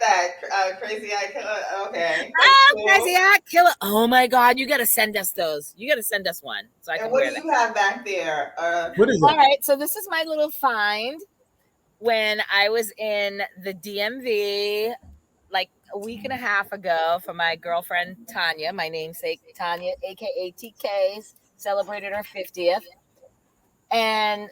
that? Crazy Eye Killer. Okay. Oh, Cool. Crazy Eye Killer. Oh my God, you got to send us those. You got to send us one so I can And what wear do that. you have back there? What is All that? right, so this is my little find when I was in the DMV like a week and a half ago for my girlfriend Tanya, my namesake Tanya, aka TK's, celebrated her 50th. And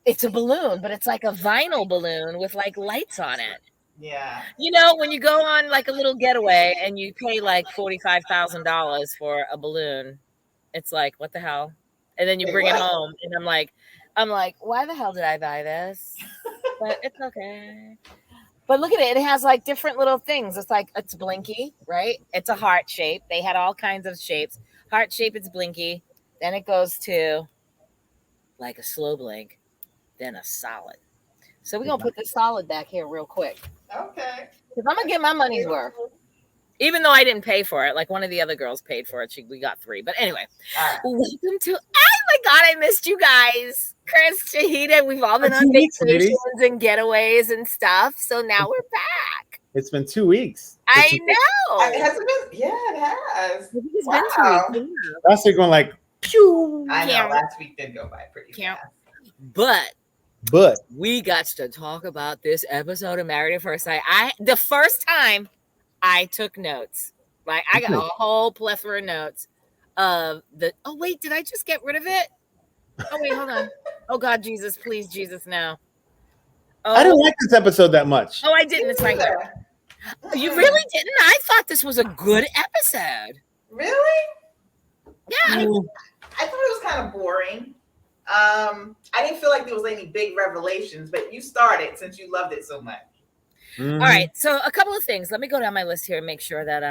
it's a balloon, but it's like a vinyl balloon with like lights on it. Yeah. You know, when you go on like a little getaway and you pay like $45,000 for a balloon, it's like, what the hell? And then you Wait, bring it what? home, and I'm like, why the hell did I buy this? But it's okay. But look at it. It has like different little things. It's like it's blinky, right? It's a heart shape. They had all kinds of shapes. Heart shape, it's blinky. Then it goes to like a slow blink, then a solid. So we're gonna put this solid back here real quick. Okay. Because I'm gonna get my money's worth. Even though I didn't pay for it, like one of the other girls paid for it. We got 3. But anyway, All welcome to. Oh my God, I missed you guys, Chris, Shahida. We've all been on 2 weeks, vacations and getaways and stuff. So now we're back. It's been 2 weeks. I know. right. Has it been? Yeah, it has. It's Wow. been 2 weeks. Yeah. Last week going like pew. I know. Count. Last week did go by pretty Count. fast. But we got to talk about this episode of Married at First Sight. The first time I took notes. Like I got a whole plethora of notes of the. Oh wait, did I just get rid of it? Oh wait, hold on. Oh God, Jesus, please, Jesus, no. Oh, I didn't like this episode that much. Oh, I didn't. It's right here. You really didn't? I thought this was a good episode. Really? Yeah. I thought it was kind of boring. I didn't feel like there was any big revelations, but you started since you loved it so much. Mm-hmm. All right, so a couple of things. Let me go down my list here and make sure that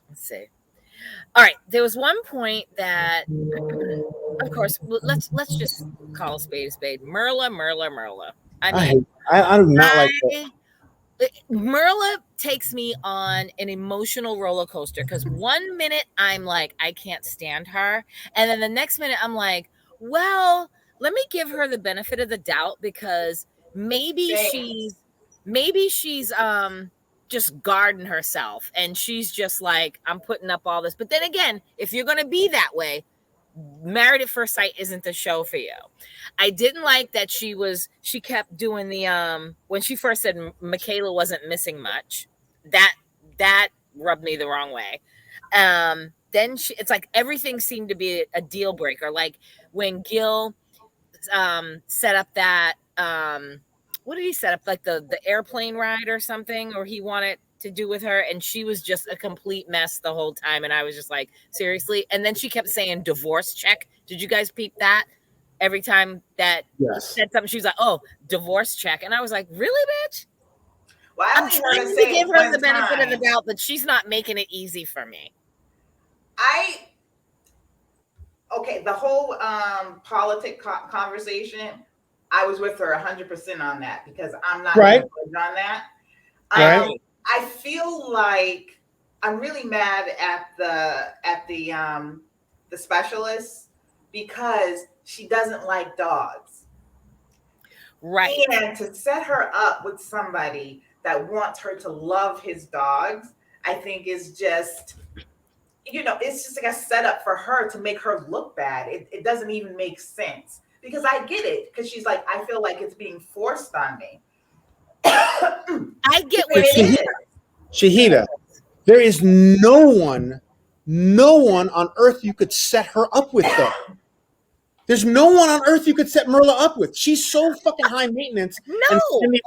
let's see. All right, there was one point that, of course, let's just call a spade. Myrla. I do not like that. Myrla takes me on an emotional roller coaster because 1 minute I'm like, I can't stand her, and then the next minute I'm like, well, let me give her the benefit of the doubt because maybe she's just guarding herself and she's just like, I'm putting up all this. But then again, if you're gonna be that way, Married at First Sight isn't the show for you. I didn't like that she kept doing the when she first said Michaela wasn't missing much. That rubbed me the wrong way. Then it's like everything seemed to be a deal breaker. Like when Gil set up that what did he set up? Like the airplane ride or something, or he wanted to do with her, and she was just a complete mess the whole time, and I was just like, seriously? And then she kept saying divorce check. Did you guys peep that? Every time that said something, she was like, oh, divorce check. And I was like, really, bitch? Well, I'm trying to give her the benefit of the doubt, but she's not making it easy for me. Okay, the whole politic conversation, I was with her 100% on that because I'm not right on that. Right. I feel like I'm really mad at the specialist because she doesn't like dogs. Right. And to set her up with somebody that wants her to love his dogs, I think is just, it's just like a setup for her to make her look bad. It doesn't even make sense because I get it. Because she's like, I feel like it's being forced on me. I get what it is. Shahida, there is no one on earth you could set her up with, though. There's no one on earth you could set Myrla up with. She's so fucking high maintenance. No. And the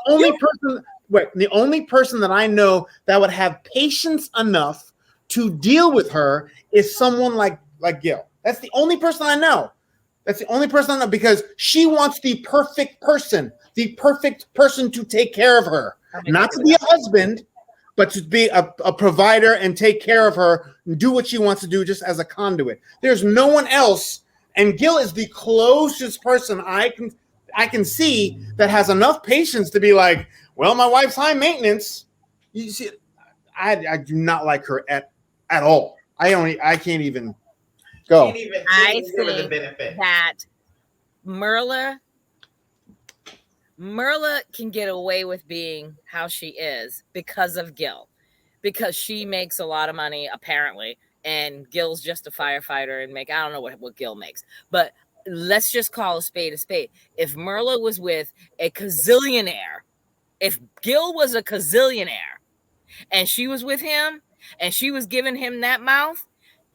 only person that I know that would have patience enough to deal with her is someone like Gil. That's the only person I know. Because she wants the perfect person to take care of her. Not to be a husband, but to be a provider and take care of her and do what she wants to do just as a conduit. There's no one else, and Gil is the closest person I can see that has enough patience to be like, well, my wife's high maintenance. You see, I do not like her at all. I can't even go. I think that Myrla Myrla can get away with being how she is because of Gil, because she makes a lot of money apparently, and Gil's just a firefighter and I don't know what Gil makes, but let's just call a spade a spade. If Myrla was with a gazillionaire, if Gil was a gazillionaire and she was with him and she was giving him that mouth,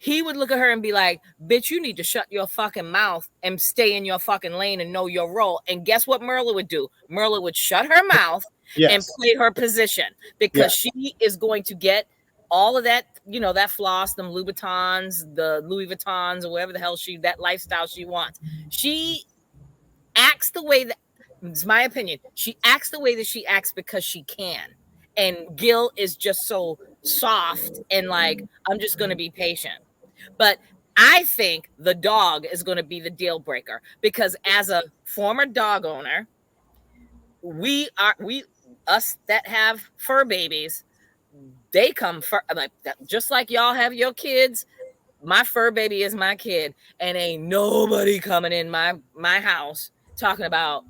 he would look at her and be like, bitch, you need to shut your fucking mouth and stay in your fucking lane and know your role. And guess what Myrla would do? Myrla would shut her mouth and play her position, because she is going to get all of that, that floss, them Louboutins, the Louis Vuittons, or whatever the hell that lifestyle she wants. She acts the way that, it's my opinion, she acts the way that she acts because she can. And Gil is just so soft and like, I'm just going to be patient. But I think the dog is going to be the deal breaker, because as a former dog owner, us that have fur babies, they come like just like y'all have your kids. My fur baby is my kid, and ain't nobody coming in my house talking about,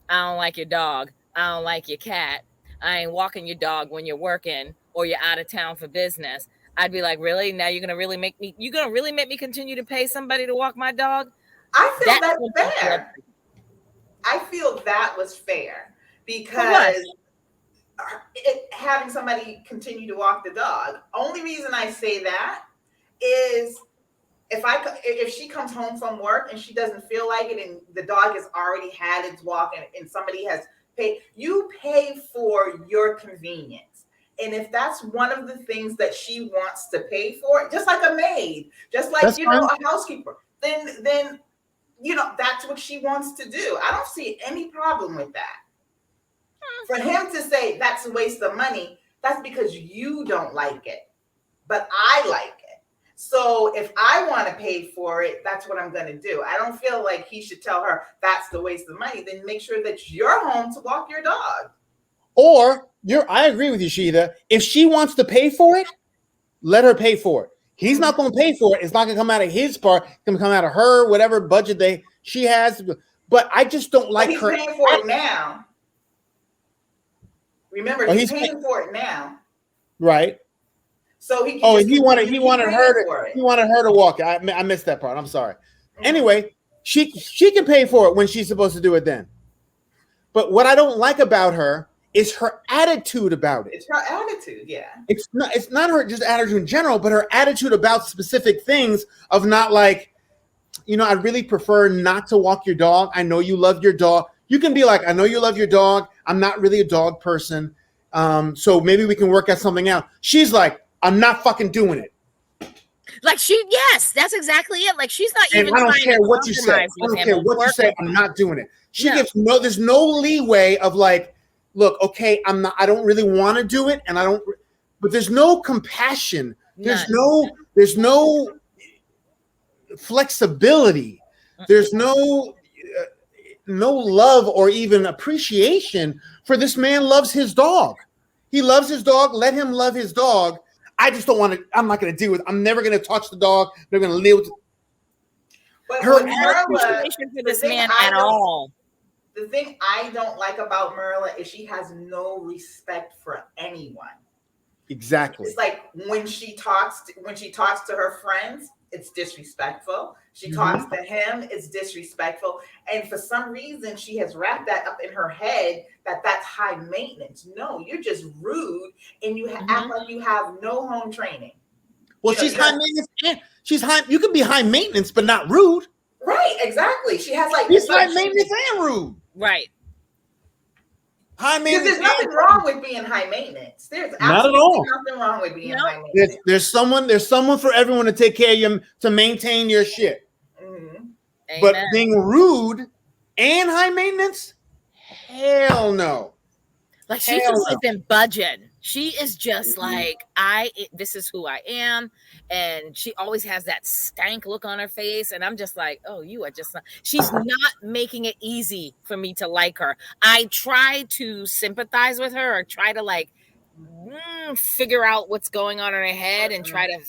I don't like your dog, I don't like your cat, I ain't walking your dog when you're working or you're out of town for business. I'd be like, really? Now you're gonna really make me continue to pay somebody to walk my dog? I feel that's fair. I feel that was fair, because having somebody continue to walk the dog. Only reason I say that is if she comes home from work and she doesn't feel like it, and the dog has already had its walk, and somebody has paid, you pay for your convenience. And if that's one of the things that she wants to pay for, just like a maid, just like a housekeeper, then that's what she wants to do. I don't see any problem with that. For him to say that's a waste of money, that's because you don't like it, but I like it. So if I want to pay for it, that's what I'm going to do. I don't feel like he should tell her that's the waste of money. Then make sure that you're home to walk your dog. Or I agree with you, Sheeta. If she wants to pay for it, let her pay for it. He's not going to pay for it. It's not going to come out of his part. It's going to come out of her, whatever budget she has. But I just don't like he's her. He's paying for it now. Remember, he's paying for it now. Right. So he wanted her to walk. I missed that part. I'm sorry. Mm-hmm. Anyway, she can pay for it when she's supposed to do it then. But what I don't like about her is her attitude about it. It's her attitude, yeah. It's not her just attitude in general, but her attitude about specific things of not like, I'd really prefer not to walk your dog. I know you love your dog. You can be like, I know you love your dog. I'm not really a dog person. So maybe we can work out something out. She's like, I'm not fucking doing it. Like yes, that's exactly it. Like she's not even. I don't care what you say. I don't care what you say. I'm not doing it. She gives there's no leeway of like, look, okay, I don't really want to do it, and I don't. But there's no compassion. There's no flexibility. There's no love or even appreciation for this man. Loves his dog. He loves his dog. Let him love his dog. I just don't want to. I'm not going to deal with it. I'm never going to touch the dog. They're going to live with her appreciation for this man at all. The thing I don't like about Myrla is she has no respect for anyone. Exactly. It's like when she talks to her friends, it's disrespectful. She talks to him, it's disrespectful. And for some reason, she has wrapped that up in her head that's high maintenance. No, you're just rude, and you act like you have no home training. Well, she's high maintenance. She's high. You can be high maintenance, but not rude. Right, exactly. She has she's high maintenance and rude. Right. High maintenance. There's nothing wrong with being high maintenance. There's absolutely nothing wrong with being high maintenance. There's someone for everyone to take care of you, to maintain your shit. Mm-hmm. But being rude and high maintenance, hell no. Like she just isn't budging. She is just like, this is who I am. And she always has that stank look on her face. And I'm just like, oh, you are just not. She's not making it easy for me to like her. I try to sympathize with her, or try to figure out what's going on in her head and try to,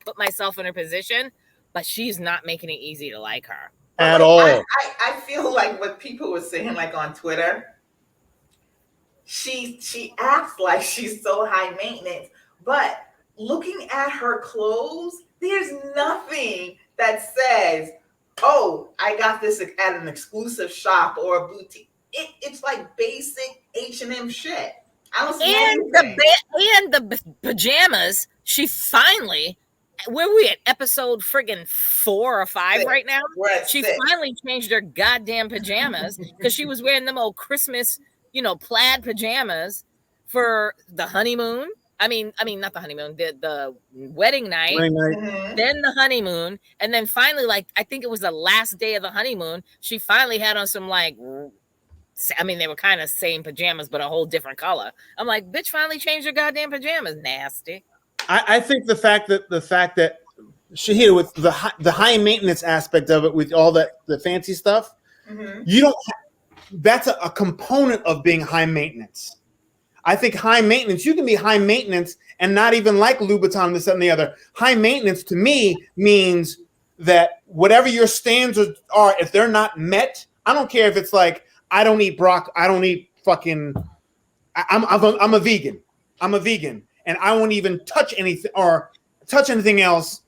put myself in her position. But she's not making it easy to like her. At all. I feel like what people were saying, like on Twitter, she acts like she's so high maintenance, but looking at her clothes, there's nothing that says, "Oh, I got this at an exclusive shop or a boutique." It's like basic H&M shit. I don't see anything. And the pajamas, she finally, where we at episode friggin' 4 or 5 Six. right now? We're at She 6. finally changed her goddamn pajamas because she was wearing them old Christmas, plaid pajamas for the honeymoon. I mean, not the honeymoon, the wedding night, Mhm. then the honeymoon, and then finally, like, I think it was the last day of the honeymoon, she finally had on some, like, I mean, they were kind of same pajamas, but a whole different color. I'm like, bitch, finally changed her goddamn pajamas. Nasty. I think the fact that Shahida, with the high maintenance aspect of it, with all the fancy stuff, Mhm. you don't. That's a component of being high maintenance. I think high maintenance, you can be high maintenance and not even like Louboutin, this, that, and the other. High maintenance to me means that whatever your standards are, if they're not met, I don't care if it's like, I don't eat I don't eat fucking, I'm a vegan. I'm a vegan. And I won't even touch anything else.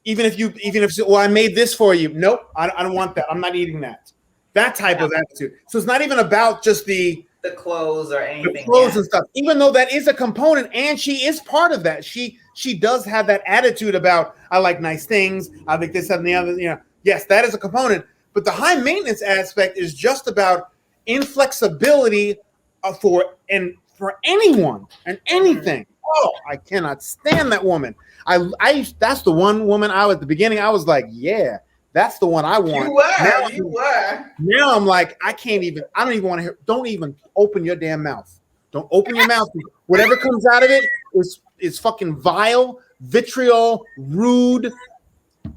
Even if well, I made this for you. Nope, I don't want that. I'm not eating that. That type of attitude. So it's not even about just the clothes or anything. The clothes and stuff. Even though that is a component, and she is part of that. She does have that attitude about, I like nice things. I like this, that, and the other. Yes, that is a component. But the high maintenance aspect is just about inflexibility for anyone and anything. Oh, I cannot stand that woman. That's the one woman at the beginning I was like, yeah, that's the one I want. You were. Now I'm like, I don't even want to hear. Don't even open your damn mouth. Don't open your mouth. Whatever comes out of it is fucking vile, vitriol, rude.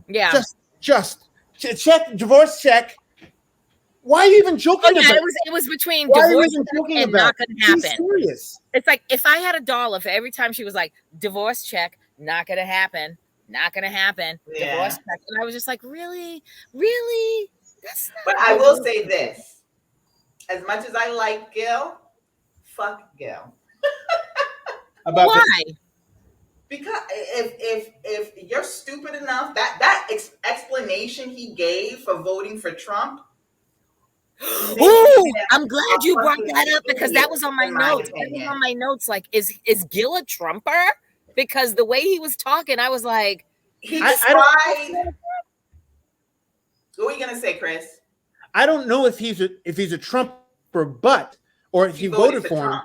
Yeah. Just check, divorce check. Why are you even joking about it? It was between divorce and not gonna happen. Be serious. It's like, if I had $1 for every time she was like, divorce check, not gonna happen. Not gonna happen. Yeah. Divorce check. And I was just like, really? That's not. But I will say this. As much as I like Gil, fuck Gil. Why? Because if you're stupid enough, that explanation he gave for voting for Trump. Oh, I'm glad you brought that up, because that was on my notes. That was on my notes. Like, is Gil a Trumper? Because the way he was talking, I was like, he tried. What are you gonna say, Chris? I don't know if he's a Trumper, or if he voted for him.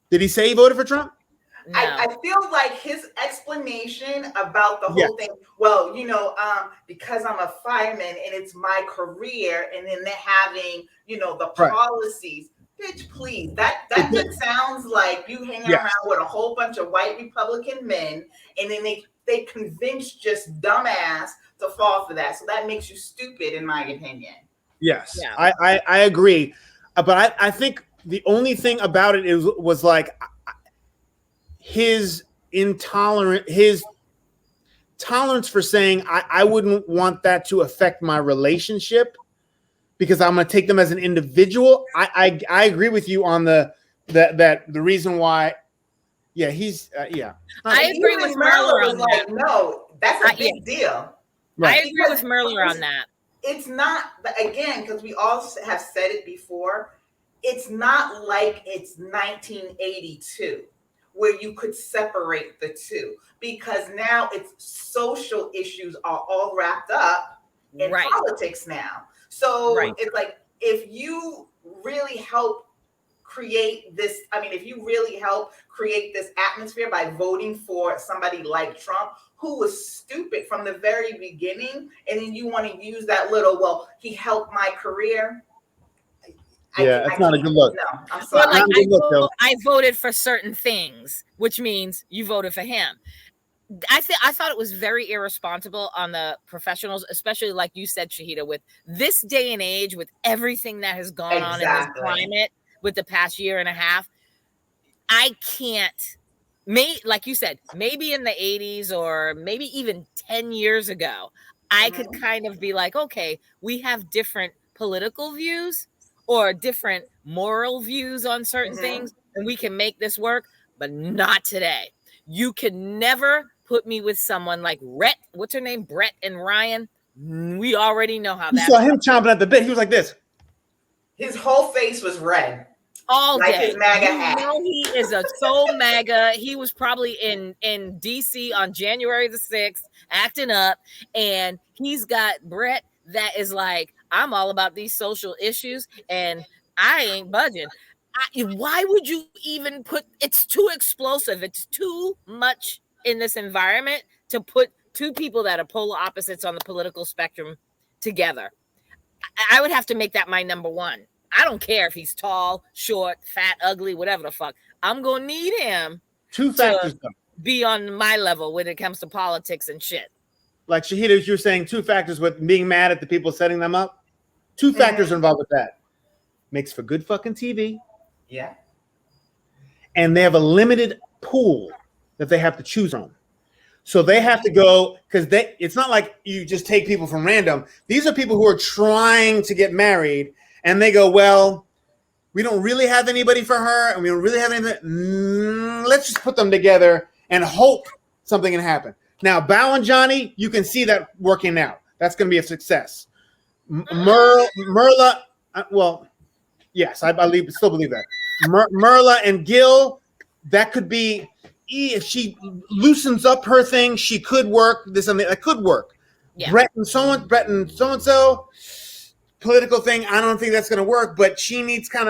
Did he say he voted for Trump? No. I feel like his explanation about the whole thing. Well, because I'm a fireman and it's my career, and then they're having, the policies. Bitch, please. That just sounds like you hanging around with a whole bunch of white Republican men, and then they convince just dumbass to fall for that. So that makes you stupid, in my opinion. Yes, yeah. I agree, but I think the only thing about it was like his tolerance for saying I wouldn't want that to affect my relationship, because I'm going to take them as an individual. I agree with you on that the reason why. Yeah, he's I agree with Myrla on that. No, that's a big deal. Right. I agree with Myrla on that. It's not, again, because we all have said it before. It's not like it's 1982 where you could separate the two, because now it's social issues are all wrapped up in politics now. So it's like, if you really help create this, if you really help create this atmosphere by voting for somebody like Trump, who was stupid from the very beginning, and then you want to use that little, well, he helped my career. That's not a good look. No, I'm sorry. I voted for certain things, which means you voted for him. I thought it was very irresponsible on the professionals, especially like you said, Shahida, with this day and age, with everything that has gone on in this climate with the past year and a half. I can't, like you said, maybe in the 80s or maybe even 10 years ago, I could kind of be like, okay, we have different political views or different moral views on certain things, and we can make this work, but not today. You can never put me with someone like what's her name? Brett and Ryan. We already know how You that saw him chomping at the bit. He was like this. His whole face was red. All like day. his MAGA You hat. know he is a so MAGA. He was probably in DC on January the 6th acting up, and he's got Brett that is like, I'm all about these social issues and I ain't budging. Why would you even put, it's too explosive. It's too much in this environment to put two people that are polar opposites on the political spectrum together. I would have to make that my number one. I don't care if he's tall, short, fat, ugly, whatever the fuck. I'm going to need him Two factors, though. Be on my level when it comes to politics and shit. Like Shahida, you're saying two factors with being mad at the people setting them up. Two factors are involved with that. Makes for good fucking TV. Yeah. And they have a limited pool that they have to choose on. So they have to go, because it's not like you just take people from random. These are people who are trying to get married, and they go, well, we don't really have anybody for her, and we don't really have anything. Let's just put them together and hope something can happen. Now, Bao and Johnny, you can see that working out. That's going to be a success. Myrla, well, yes, I still believe that. Myrla and Gil, that could be, if she loosens up her thing, she could work. That could work. Yeah. Brett and so-and-so, political thing, I don't think that's going to work, but she needs they kind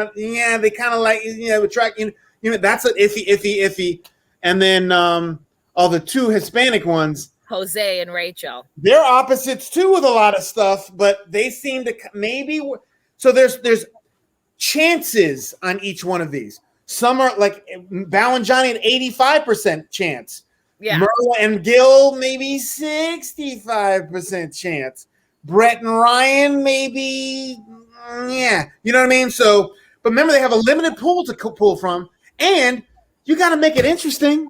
of like, attract, that's an iffy. And then all the two Hispanic ones, Jose and Rachel, they're opposites too with a lot of stuff, but they seem to maybe, so there's chances on each one of these. Some are like Bao and Johnny an 85% chance. Yeah. Myrla and Gil maybe 65% chance. Brett and Ryan maybe, yeah. You know what I mean? So, but remember they have a limited pool to pull from, and you got to make it interesting.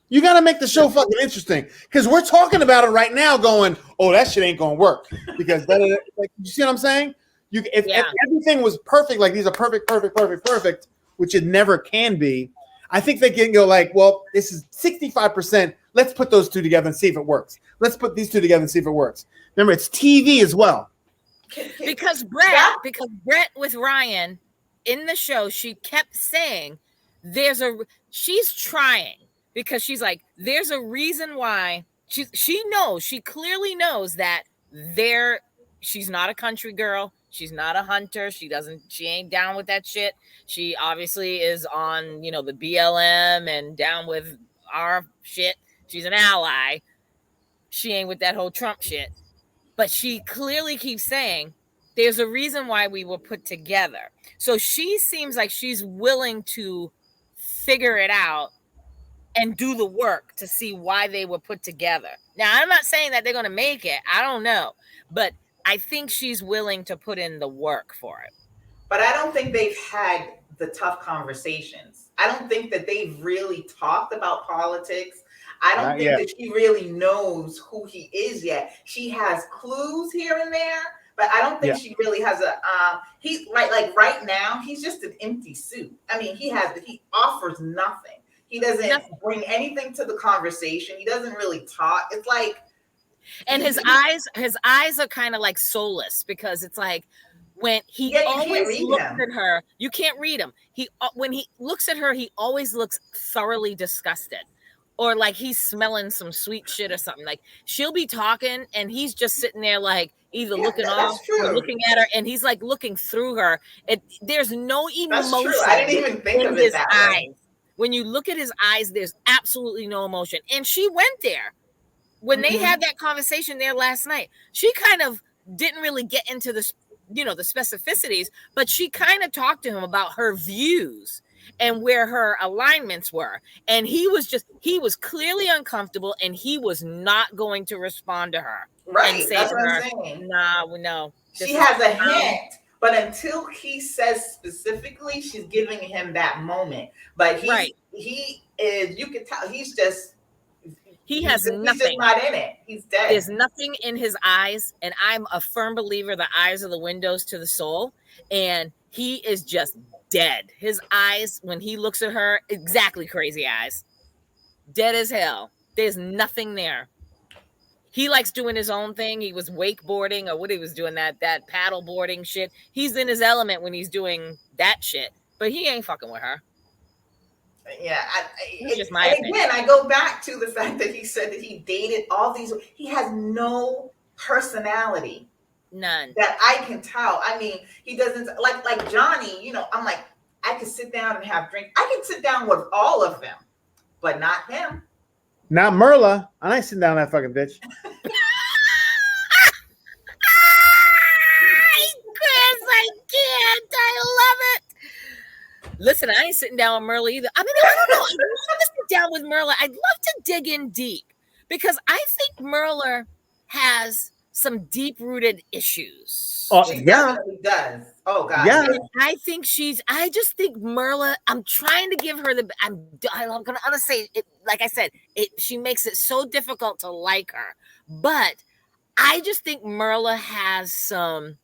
You got to make the show fucking interesting, because we're talking about it right now going, oh, that shit ain't going to work. Because, like, you see what I'm saying? If everything was perfect, like these are perfect, which it never can be, I think they can go like, well, this is 65%. Let's put those two together and see if it works. Let's put these two together and see if it works. Remember, it's TV as well. Because Brett with Ryan in the show, she kept saying she's trying, because she's like, there's a reason why she clearly knows that she's not a country girl. She's not a hunter. She ain't down with that shit. She obviously is on, the BLM and down with our shit. She's an ally. She ain't with that whole Trump shit. But she clearly keeps saying there's a reason why we were put together. So she seems like she's willing to figure it out and do the work to see why they were put together. Now, I'm not saying that they're going to make it. I don't know. But I think she's willing to put in the work for it. But I don't think they've had the tough conversations. I don't think that they've really talked about politics. I don't think that she really knows who he is yet. She has clues here and there, but I don't think she really has he's like right now, he's just an empty suit. I mean, he offers nothing. He doesn't bring anything to the conversation. He doesn't really talk. It's like, and his eyes are kind of like soulless, because it's like when he always looks at her, you can't read him. When he looks at her, he always looks thoroughly disgusted, or like he's smelling some sweet shit or something. Like she'll be talking and he's just sitting there like either looking off or looking at her, and he's like looking through her. There's no emotion. I didn't even think of it that way. When you look at his eyes, there's absolutely no emotion. And she went there. When they had that conversation there last night, she kind of didn't really get into the specificities, but she kind of talked to him about her views and where her alignments were. And he was clearly uncomfortable, and he was not going to respond to her. Right. And say That's to what her, I'm saying. No. She has a hint, but until he says specifically, she's giving him that moment. But he is, you can tell he's just, He has nothing. He's just not in it. He's dead. There's nothing in his eyes. And I'm a firm believer the eyes are the windows to the soul. And he is just dead. His eyes, when he looks at her, exactly crazy eyes. Dead as hell. There's nothing there. He likes doing his own thing. He was wakeboarding or what he was doing, that paddle boarding shit. He's in his element when he's doing that shit. But he ain't fucking with her. Yeah, That's just my and opinion. again, I go back to the fact that he said that he dated all these. He has no personality. None. That I can tell. I mean, he doesn't like Johnny. You know, I'm like, I could sit down and have drinks. I can sit down with all of them, but not him. Not Myrla. I ain't sitting down that fucking bitch. Chris, I can't. I love it. Listen, I ain't sitting down with Myrla either. I mean, I don't know. I'd love to sit down with Myrla. I'd love to dig in deep because I think Myrla has some deep-rooted issues. Oh, She yeah. definitely does. Oh God. Yeah. yes. I just think Myrla, I'm trying to give her I'm going to say it, like I said, she makes it so difficult to like her. But I just think Myrla has some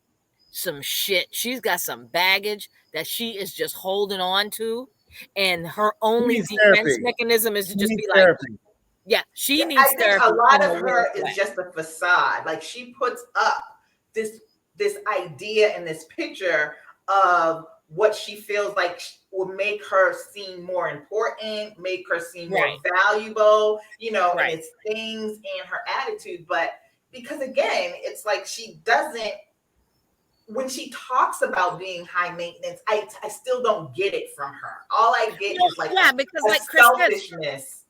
shit. She's got some baggage that she is just holding on to. And her only needs defense therapy. mechanism is to She just needs be therapy. like, yeah, she I needs think therapy. a lot in of a her weird way. is just a facade. Like she puts up this idea and this picture of what she feels like will make her seem more important, make her seem more Right. valuable, you know, Right. and it's things and her attitude. But because again, it's like she doesn't, when she talks about being high maintenance, I still don't get it from her. All I get is like because a like Chris said, selfishness.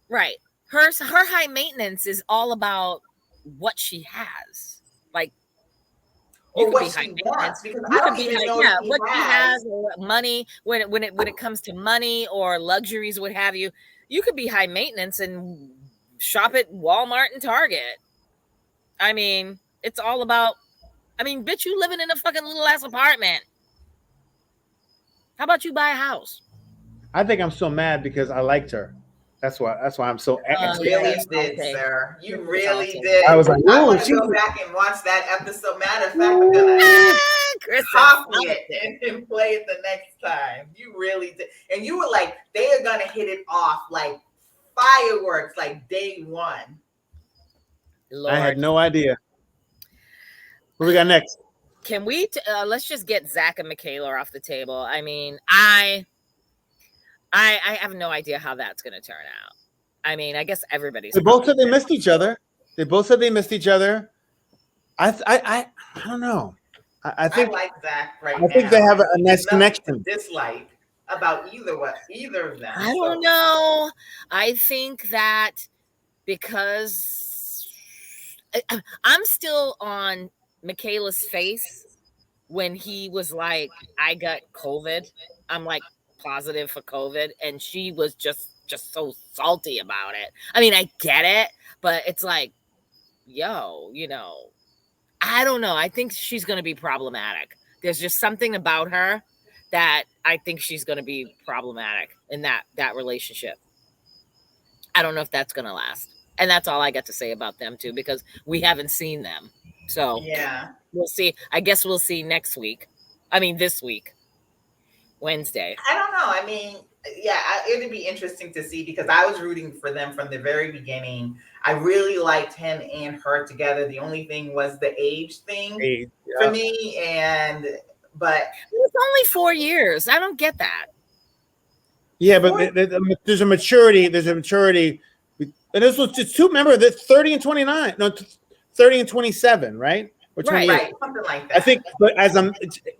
right. Her high maintenance is all about what she has. Like you Or could be what high she maintenance. wants, because You I could don't be even high, know yeah, if she what she has. has, or money when it comes to money or luxuries, what have you. You could be high maintenance and shop at Walmart and Target. I mean, it's all about. I mean, bitch, you living in a fucking little ass apartment. How about you buy a house? I think I'm so mad because I liked her. That's why I'm so You extra. really Chris did, Salty. sir. You Chris really Salty. did. I was like, I "Ooh, want to she go was-" back and watch that episode. Matter of fact, I'm gonna Chris copy Salty. it and play it the next time. You really did. And you were like, they are gonna hit it off like fireworks, like day one. Lord. I had no idea. What we got next? Can we let's just get Zach and Michaela off the table. I mean, I have no idea how that's going to turn out. I mean, I guess everybody's. They both said they missed each other. They both said they missed each other. I don't know. I I think like Zach right now. I think they have a Nothing nice to connection. dislike about either of them. I don't know. I think that because I'm still on Michaela's face when he was like, I got COVID. I'm like positive for COVID. And she was just so salty about it. I mean, I get it, but it's like, yo, you know, I don't know. I think she's going to be problematic. There's just something about her that I think she's going to be problematic in that relationship. I don't know if that's going to last. And that's all I got to say about them too, because we haven't seen them. So Yeah. we'll see. I guess we'll see next week. I mean, this week, Wednesday. I don't know. I mean, yeah, it'd be interesting to see because I was rooting for them from the very beginning. I really liked him and her together. The only thing was the age thing for me, but it's only 4 years. I don't get that. Yeah, but there's a maturity. There's a maturity. And this was just two. Remember that 30 and 29. No, 30 and 27, right? Or 28. Right, something like that. I think, but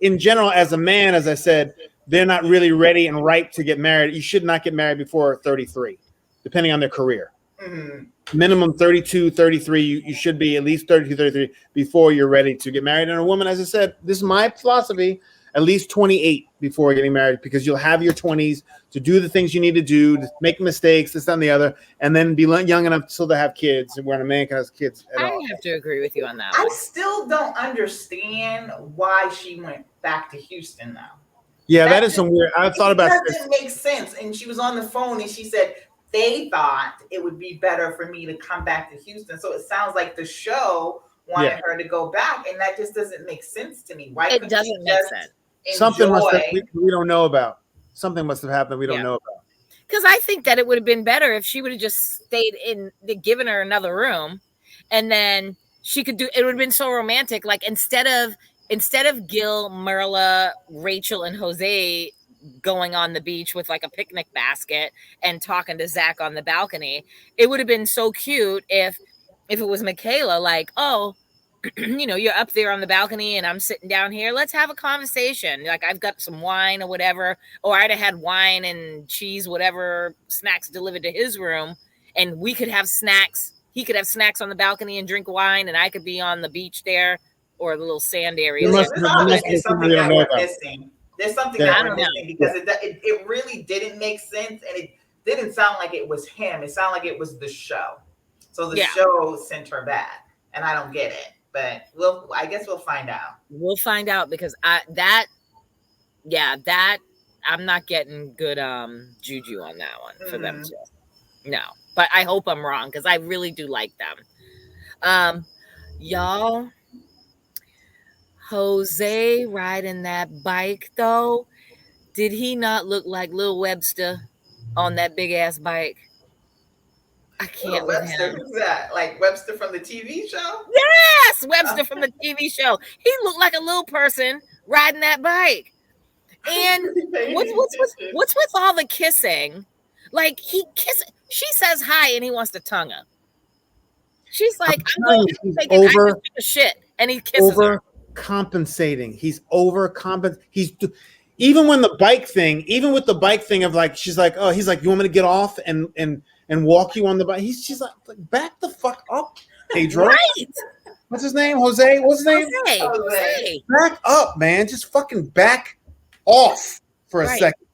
in general, as a man, as I said, they're not really ready and ripe to get married. You should not get married before 33, depending on their career. Mm-hmm. Minimum 32, 33. You should be at least 32, 33 before you're ready to get married. And a woman, as I said, this is my philosophy, at least 28 before getting married, because you'll have your 20s to do the things you need to do, to make mistakes, this and the other, and then be young enough still to have kids, and when a man can have kids at all. I have to agree with you on that I one. still don't understand why she went back to Houston now. Yeah, that is some weird. I thought about this. It doesn't make sense. And she was on the phone and she said, they thought it would be better for me to come back to Houston. So it sounds like the show wanted her to go back, and that just doesn't make sense to me. Why it doesn't make sense. Something must have, enjoy. we don't know about. Something must have happened we don't Yeah. know about. Because I think that it would have been better if she would have just stayed in, given her another room, and then she could do. It would have been so romantic. Like instead of Gil, Myrla, Rachel, and Jose going on the beach with like a picnic basket and talking to Zach on the balcony, it would have been so cute if it was Michaela. Like, oh, you know, you're up there on the balcony and I'm sitting down here. Let's have a conversation. Like I've got some wine or whatever, or I'd have had wine and cheese, whatever snacks delivered to his room, and we could have snacks. He could have snacks on the balcony and drink wine, and I could be on the beach there or the little sand areas. There's There must obviously be something something we don't that know we're about. missing. There's something Yeah. that I we're don't know. missing because it really didn't make sense, and it didn't sound like it was him. It sounded like it was the show. So the Yeah. show sent her back, and I don't get it. But I guess we'll find out. We'll find out because I'm not getting good juju on that one for them too. No, but I hope I'm wrong because I really do like them. Y'all, Jose riding that bike though, did he not look like Lil Webster on that big ass bike? I can't with Webster, him. who's that? Like Webster from the TV show? Yes, Webster from the TV show. He looked like a little person riding that bike. And what's with all the kissing? Like he kisses, she says hi and he wants to tongue her. She's like, I'm going to take a shit, and he kisses her. Compensating. He's overcompensating. Even with the bike thing of like, she's like, oh, he's like, you want me to get off and walk you on the bike? She's like, back the fuck up, Pedro. Right. What's his name? Jose? What's his name? Jose. Back up, man. Just fucking back off for a second.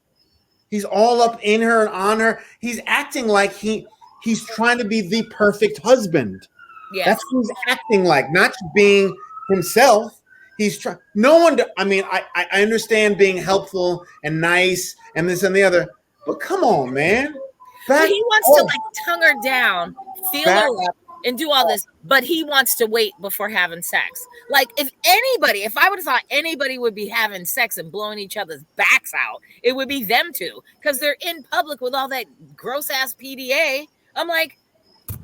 He's all up in her and on her. He's acting like he's trying to be the perfect husband. Yes. That's what he's acting like, not being himself. He's trying. No one. I mean, I understand being helpful and nice and this and the other, but come on, man. But he wants to like tongue her down, feel her up, and do all this. But he wants to wait before having sex. Like if I would have thought anybody would be having sex and blowing each other's backs out, it would be them two because they're in public with all that gross ass PDA. I'm like,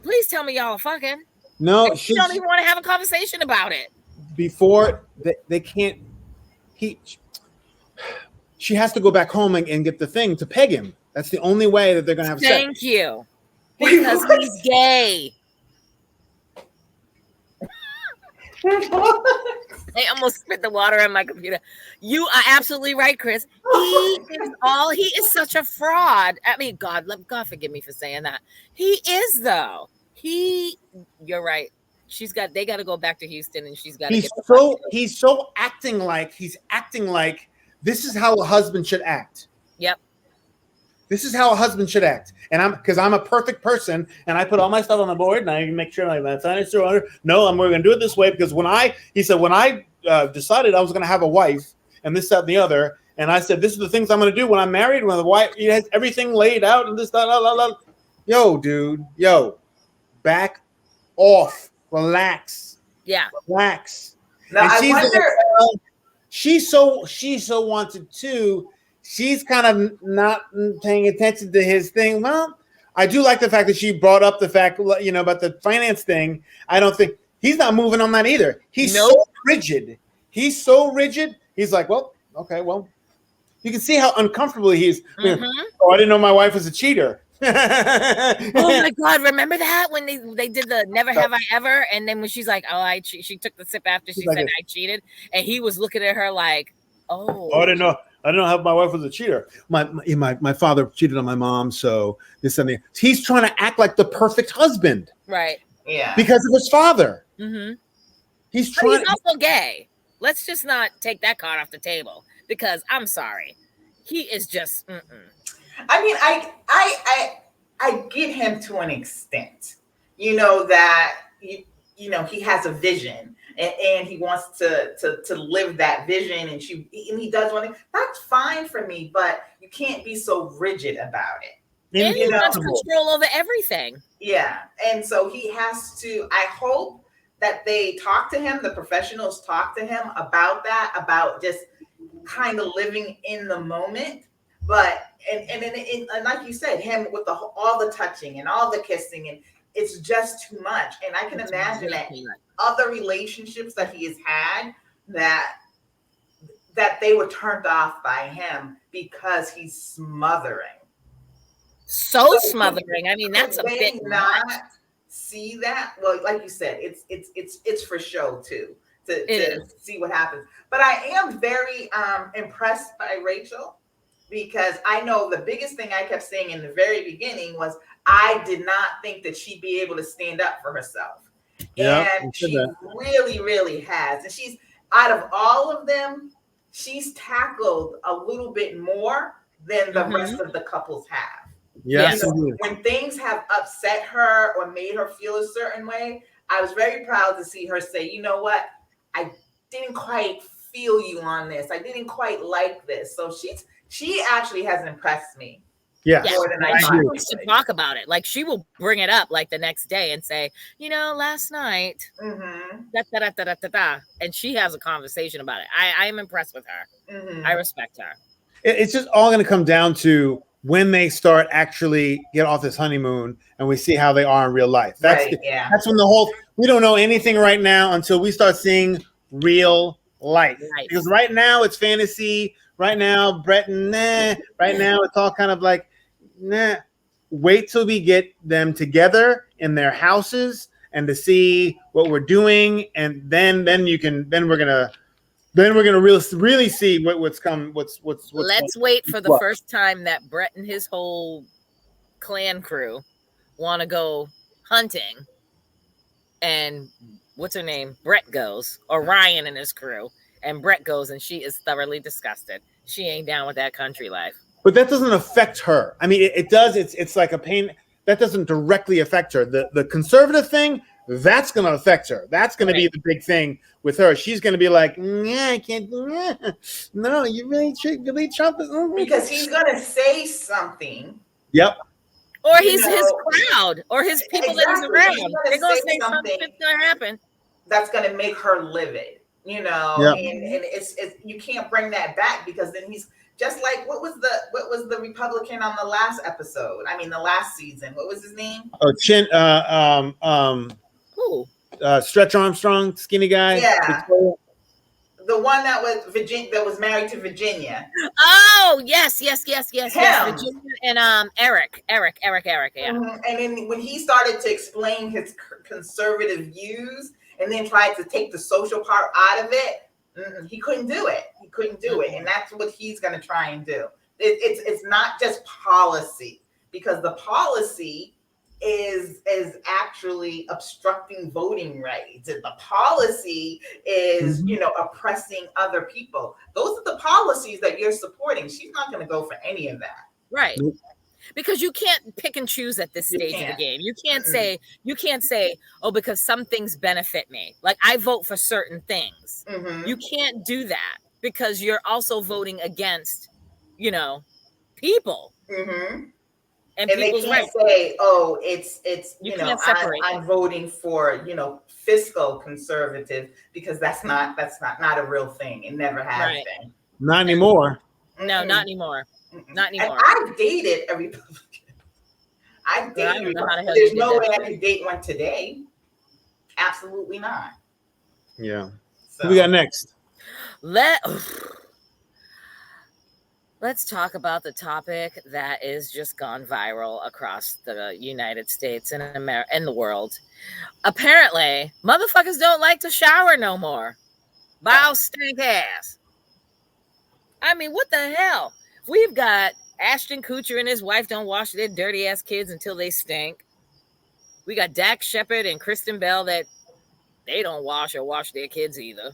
please tell me y'all are fucking. No, she don't even want to have a conversation about it. Before they can't. She has to go back home and get the thing to peg him. That's the only way that they're gonna have sex. Thank you, because he's gay. I almost spit the water on my computer. You are absolutely right, Chris. He is such a fraud. I mean, God forgive me for saying that. He is though. You're right. They got to go back to Houston, and she's got to. He's acting like this is how a husband should act. Yep. This is how a husband should act. And because I'm a perfect person and I put all my stuff on the board and I make sure like that's not true. No, we're going to do it this way because when I decided I was going to have a wife and this, that, and the other, and I said, this is the things I'm going to do when I'm married, when the wife has everything laid out and this, that. Yo, dude, back off, relax. Yeah. Relax. Now, I wonder. She's so wanted to. She's kind of not paying attention to his thing. Well, I do like the fact that she brought up the fact, about the finance thing. I don't think he's not moving on that either. He's so rigid. He's like, well, okay, well, you can see how uncomfortable he is. Mm-hmm. Oh, I didn't know my wife was a cheater. Oh my God! Remember that when they did the Never Have I Ever, and then when she's like, "Oh, she took the sip after she said I cheated," and he was looking at her like, "Oh, I didn't know how my wife was a cheater. My father cheated on my mom, so this and that." He's trying to act like the perfect husband, right? Yeah, because of his father. Mm-hmm. He's also gay. Let's just not take that card off the table because I'm sorry, he is just. I mean, I get him to an extent, that he has a vision and he wants to live that vision, and he does want to. That's fine for me, but you can't be so rigid about it. And he wants control over everything. Yeah, and so he has to. I hope that they talk to him. The professionals talk to him about that. About just kind of living in the moment. But and like you said, him with all the touching and all the kissing, and it's just too much. And I can It's imagine way that too much. other relationships that he has had that they were turned off by him because he's smothering. So So smothering. I mean, that's a could bit they much. not see that? Well, like you said, it's for show too It to is. see what happens. But I am very impressed by Rachel because I know the biggest thing I kept saying in the very beginning was I did not think that she'd be able to stand up for herself. Yeah, And she really, really has. And she's out of all of them, she's tackled a little bit more than the rest of the couples have. yes, You know, when things have upset her or made her feel a certain way, I was very proud to see her say, you know what, I didn't quite feel you on this. I didn't quite like this. So she actually has impressed me. yes. More than I And she thought. wants to talk about it. Like she will bring it up like the next day and say, you know, last night, da, da, da, da, da, da, da. And she has a conversation about it. I am impressed with her. I respect her. It's just all going to come down to when they start actually get off this honeymoon and we see how they are in real life. That's that's when we don't know anything right now until we start seeing real life. Because right now it's fantasy. Right now, Brett, nah. Right now it's all kind of like, nah. Wait till we get them together in their houses and to see what we're doing, and then we're gonna really see what's come. Let's wait for the first time that Brett and his whole clan crew want to go hunting, and what's her name? Brett goes, or Ryan and his crew, and Brett goes, and she is thoroughly disgusted. She ain't down with that country life. But that doesn't affect her. I mean, it does. It's like a pain that doesn't directly affect her. The conservative thing, that's going to affect her. That's going to be the big thing with her. She's going to be like, yeah, I can't. No, you really Trump is because he's going to say something. Yep. Or his crowd, or his people that he's around. They're going to say something that's going to happen. That's going to make her livid. You know, and it's you can't bring that back because then he's just like what was the Republican on the last episode? I mean, the last season. What was his name? Oh, Who? Stretch Armstrong, skinny guy. Yeah. The one that was married to Virginia. Oh, yes. Virginia and Eric. Yeah. And then when he started to explain his conservative views and then tried to take the social part out of it, he couldn't do it. And that's what he's going to try and do. It's not just policy, because the policy is actually obstructing voting rights, and the policy is oppressing other people. Those are the policies that you're supporting. She's not going to go for any of that. Right. Because you can't pick and choose at this stage of the game. You can't say, oh, because some things benefit me. Like I vote for certain things. You can't do that because you're also voting against, people. And they can't say, oh, it's I'm voting for fiscal conservative, because that's not a real thing. It never has been. Not anymore. No, not anymore. Not anymore. And I've dated a Republican. There's no way I could date one today. Absolutely not. Yeah. So. Who we got next? Let's talk about the topic that is just gone viral across the United States and America and the world. Apparently, motherfuckers don't like to shower no more. Bow stink ass. I mean, what the hell? We've got Ashton Kutcher and his wife don't wash their dirty ass kids until they stink. We got Dax Shepard and Kristen Bell that they don't wash their kids either.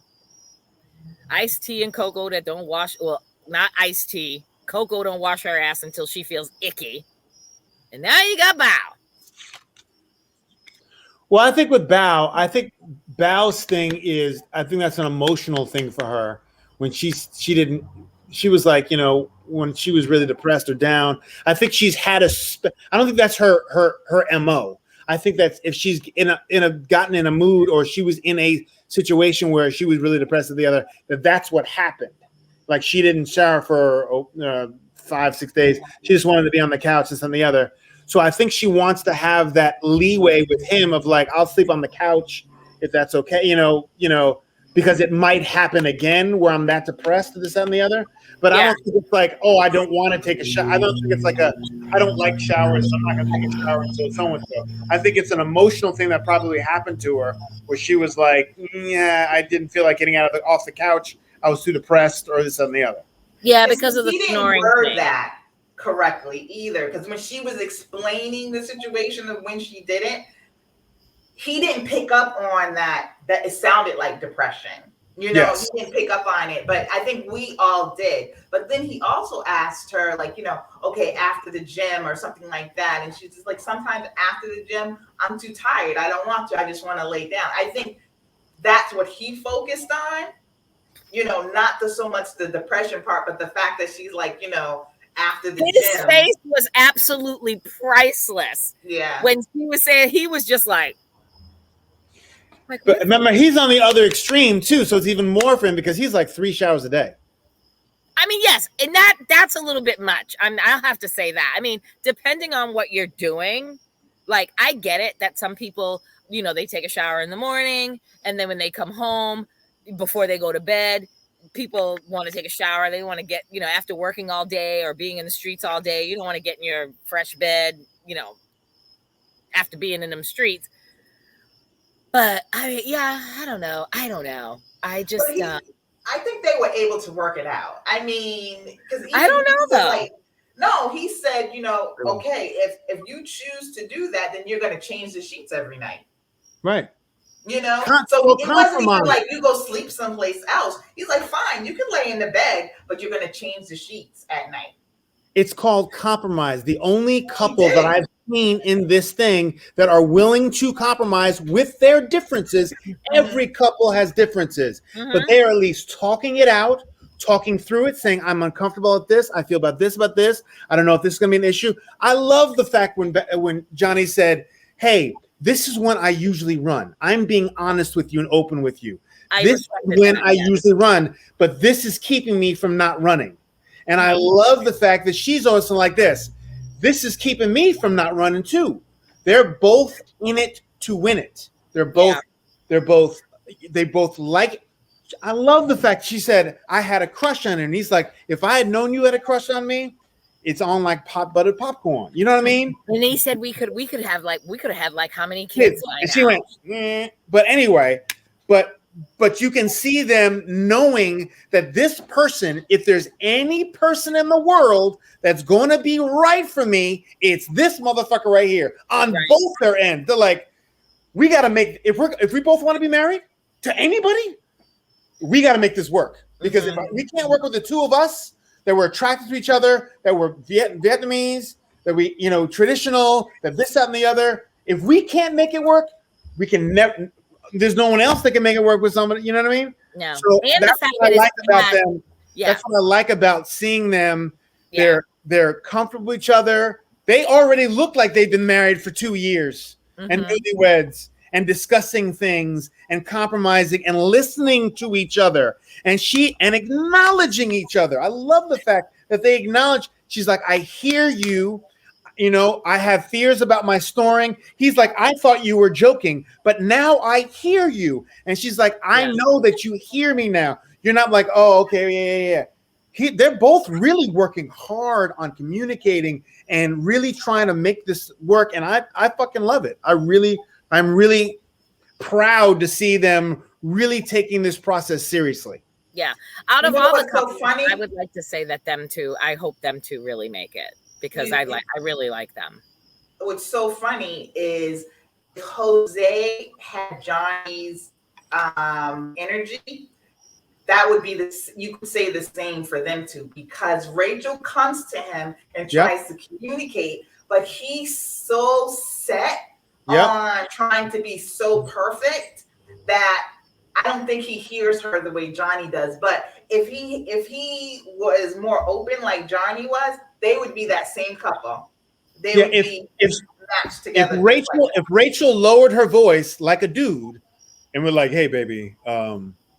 Ice-T and Coco that don't wash, well, not Ice-T. Coco don't wash her ass until she feels icky. And now you got Bow. Well, I think with Bow's thing is, I think that's an emotional thing for her. When she was like, when she was really depressed or down, I think she's had I don't think that's her MO. I think that's if she's gotten in a mood, or she was in a situation where she was really depressed that's what happened. Like she didn't shower for 5-6 days. She just wanted to be on the couch, this and the other. So I think she wants to have that leeway with him of like, I'll sleep on the couch if that's okay, because it might happen again where I'm that depressed to this and the other. But I don't think it's like, oh, I don't want to take a shower. I don't think it's like I don't like showers, so I'm not going to take a shower until so-and-so. I think it's an emotional thing that probably happened to her where she was like, yeah, I didn't feel like getting off the couch. I was too depressed or this and the other. Yeah, because of the snoring. He didn't word that correctly either. Because when she was explaining the situation of when she didn't, he didn't pick up on that it sounded like depression. Yes. He didn't pick up on it, but I think we all did. But then he also asked her, like, okay, after the gym or something like that. And she's just like, sometimes after the gym, I'm too tired. I don't want to. I just want to lay down. I think that's what he focused on, not so much the depression part, but the fact that she's like, after the gym. His face was absolutely priceless. Yeah. When she was saying, he was just like, but remember, he's on the other extreme too, so it's even more for him because he's like 3 showers a day. I mean, yes, and that's a little bit much. I'll have to say that. I mean, depending on what you're doing, like I get it that some people, they take a shower in the morning, and then when they come home, before they go to bed, people want to take a shower. They want to get, after working all day or being in the streets all day, you don't want to get in your fresh bed, after being in them streets. But I don't know. I just, I think they were able to work it out. I mean, because I don't know though. No, he said, okay, if you choose to do that, then you're going to change the sheets every night. Right. So it wasn't even like you go sleep someplace else. He's like, fine, you can lay in the bed, but you're going to change the sheets at night. It's called compromise. The only couple that I've seen in this thing that are willing to compromise with their differences, every couple has differences, but they are at least talking it out, talking through it, saying, I'm uncomfortable at this. I feel about this. I don't know if this is going to be an issue. I love the fact when Johnny said, hey, this is when I usually run. I'm being honest with you and open with you. This is when I usually run, but this is keeping me from not running. And I love the fact that she's also like this. This is keeping me from not running too. They're both in it to win it. They both like it. I love the fact she said, I had a crush on her. And he's like, if I had known you had a crush on me, it's on like buttered popcorn. You know what I mean? And he said we could have like how many kids? And she went, But anyway, but you can see them knowing that this person, if there's any person in the world that's going to be right for me, it's this motherfucker right here on both their ends. They're like, we got to make, if we both want to be married to anybody, we got to make this work. Because if we can't work with the two of us, that we're attracted to each other, that we're Vietnamese, that we, traditional, that this, that, and the other. If we can't make it work, we can never. There's no one else that can make it work with somebody. You know what I mean? No. So and that's what I like about them. Yeah. That's what I like about seeing them. Yeah. They're comfortable with each other. They already look like they've been married for 2 years and newlyweds and discussing things and compromising and listening to each other and acknowledging each other. I love the fact that they acknowledge. She's like, I hear you. I have fears about my snoring. He's like, I thought you were joking, but now I hear you. And she's like, I know that you hear me now. You're not like, oh, okay, yeah. They're both really working hard on communicating and really trying to make this work. And I fucking love it. I'm really proud to see them really taking this process seriously. Yeah. Out of all the couples, I would like to say that I hope them two really make it. Because I really like them. What's so funny is if Jose had Johnny's energy, that would be you could say the same for them two, because Rachel comes to him and tries to communicate, but he's so set on trying to be so perfect that I don't think he hears her the way Johnny does. But if he was more open like Johnny was, they would be that same couple. They would be matched together. If Rachel lowered her voice like a dude and we're like, hey, baby,